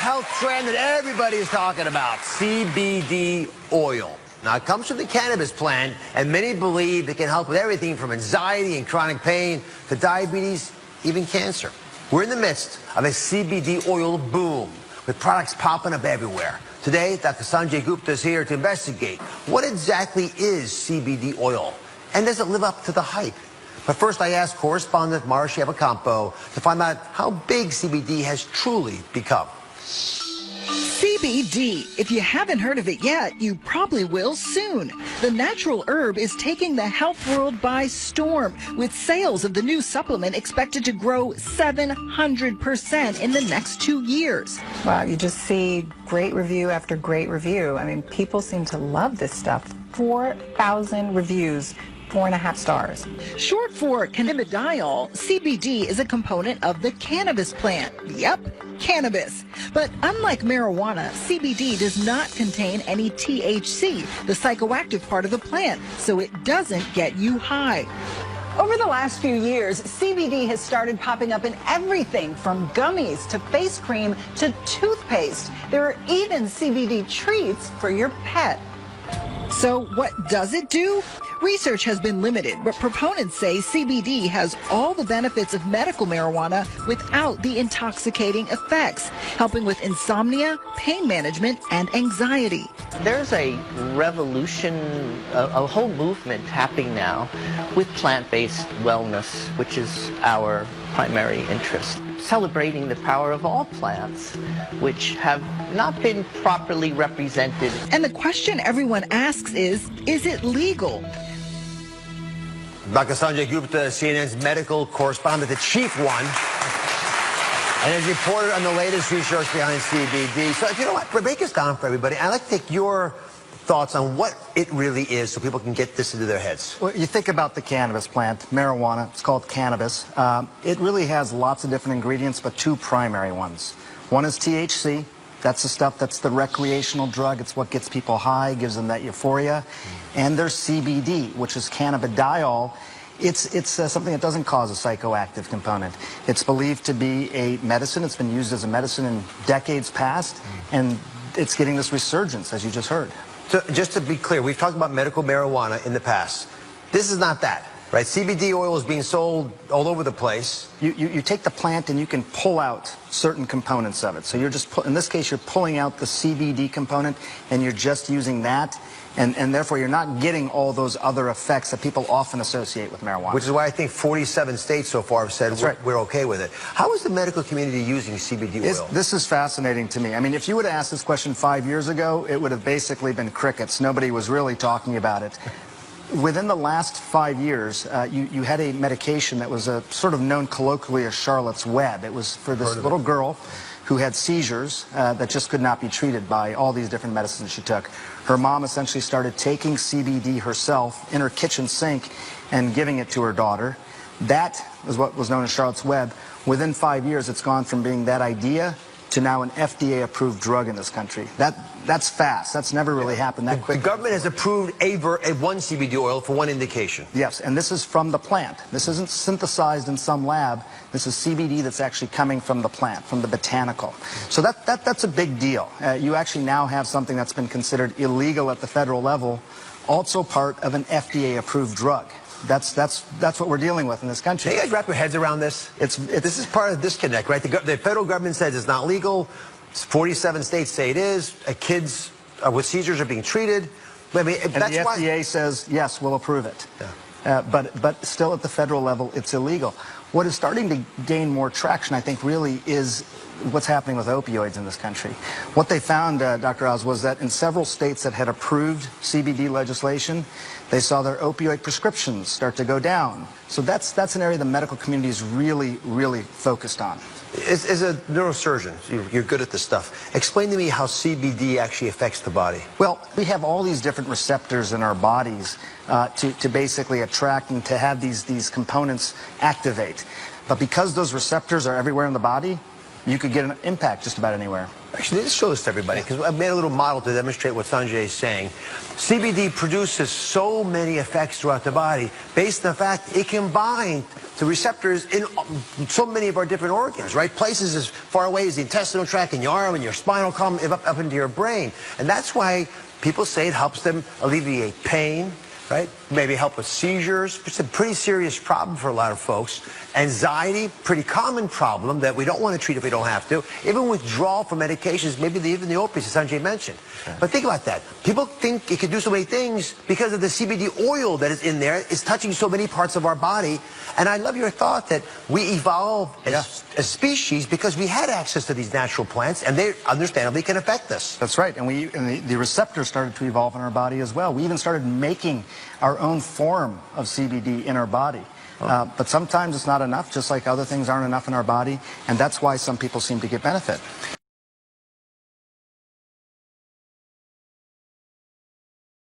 health trend that everybody is talking about, CBD oil. Now, it comes from the cannabis plant, and many believe it can help with everything from anxiety and chronic pain to diabetes, even cancer. We're in the midst of a CBD oil boom, with products popping up everywhere. Today, Dr. Sanjay Gupta is here to investigate what exactly is CBD oil, and does it live up to the hype? But first, I asked correspondent Marcia Abacampo to find out how big CBD has truly become. CBD. If you haven't heard of it yet, you probably will soon. The natural herb is taking the health world by storm, with sales of the new supplement expected to grow 700% in the next 2 years. Wow, you just see great review after great review. I mean, people seem to love this stuff. 4,000 reviews. 4.5 stars. Short for cannabidiol, CBD is a component of the cannabis plant. Yep, cannabis. But unlike marijuana, CBD does not contain any THC, the psychoactive part of the plant, so it doesn't get you high. Over the last few years, CBD has started popping up in everything from gummies to face cream to toothpaste. There are even CBD treats for your pet. So what does it do? Research has been limited, but proponents say CBD has all the benefits of medical marijuana without the intoxicating effects, helping with insomnia, pain management, and anxiety. There's a revolution, a whole movement happening now with plant-based wellness, which is our primary interest. Celebrating the power of all plants, which have not been properly represented. And the question everyone asks is it legal? Dr. Sanjay Gupta, CNN's medical correspondent, the chief one, and has reported on the latest research behind CBD. So, you know what, break this down for everybody. I'd like to take your thoughts on what it really is so people can get this into their heads. Well, you think about the cannabis plant, marijuana, it's called cannabis. It really has lots of different ingredients, but two primary ones. One is THC. That's the stuff that's the recreational drug. It's what gets people high, gives them that euphoria. And there's CBD, which is cannabidiol. It's something that doesn't cause a psychoactive component. It's believed to be a medicine. It's been used as a medicine in decades past, and it's getting this resurgence, as you just heard. So just to be clear, we've talked about medical marijuana in the past. This is not that, right? CBD oil is being sold all over the place. You take the plant and you can pull out certain components of it. So you're just, in this case, you're pulling out the CBD component and you're just using that. And therefore, you're not getting all those other effects that people often associate with marijuana. Which is why I think 47 states so far have said we're okay with it. How is the medical community using CBD oil? This is fascinating to me. I mean, if you would have asked this question 5 years ago, it would have basically been crickets. Nobody was really talking about it. Within the last 5 years, you had a medication that was sort of known colloquially as Charlotte's Web. It was for this little girl who had seizures that just could not be treated by all these different medicines she took. Her mom essentially started taking CBD herself in her kitchen sink and giving it to her daughter. That is what was known as Charlotte's Web. Within 5 years, it's gone from being that idea to now an FDA-approved drug in this country. That's fast. That's never really happened that quickly. The government has approved one CBD oil for one indication. Yes, and this is from the plant. This isn't synthesized in some lab. This is CBD that's actually coming from the plant, from the botanical. So that's a big deal. You actually now have something that's been considered illegal at the federal level, also part of an FDA-approved drug. That's what we're dealing with in this country. Can you guys wrap your heads around this? This is part of the disconnect, right? The federal government says it's not legal. 47 states say it is. Kids with seizures are being treated. I mean, and the FDA says, yes, we'll approve it. Yeah. But still at the federal level, it's illegal. What is starting to gain more traction, I think, really is what's happening with opioids in this country. What they found, Dr. Oz, was that in several states that had approved CBD legislation, they saw their opioid prescriptions start to go down. So that's an area the medical community is really, really focused on. As a neurosurgeon, you're good at this stuff. Explain to me how CBD actually affects the body. Well, we have all these different receptors in our bodies to basically attract and to have these components activate. But because those receptors are everywhere in the body, you could get an impact just about anywhere. Actually, let's show this to everybody, because I made a little model to demonstrate what Sanjay is saying. CBD produces so many effects throughout the body based on the fact it can bind to receptors in so many of our different organs, right? Places as far away as the intestinal tract and your arm and your spinal column up into your brain. And that's why people say it helps them alleviate pain, right? Maybe help with seizures. It's a pretty serious problem for a lot of folks. Anxiety, pretty common problem that we don't want to treat if we don't have to. Even withdrawal from medications, maybe even the opiates, as Sanjay mentioned. Okay. But think about that. People think it can do so many things because of the CBD oil that is in there. It's touching so many parts of our body. And I love your thought that we evolved as species because we had access to these natural plants, and they understandably can affect us. That's right. And the receptors started to evolve in our body as well. We even started making our own form of CBD in our body. But sometimes it's not enough, just like other things aren't enough in our body, and that's why some people seem to get benefit.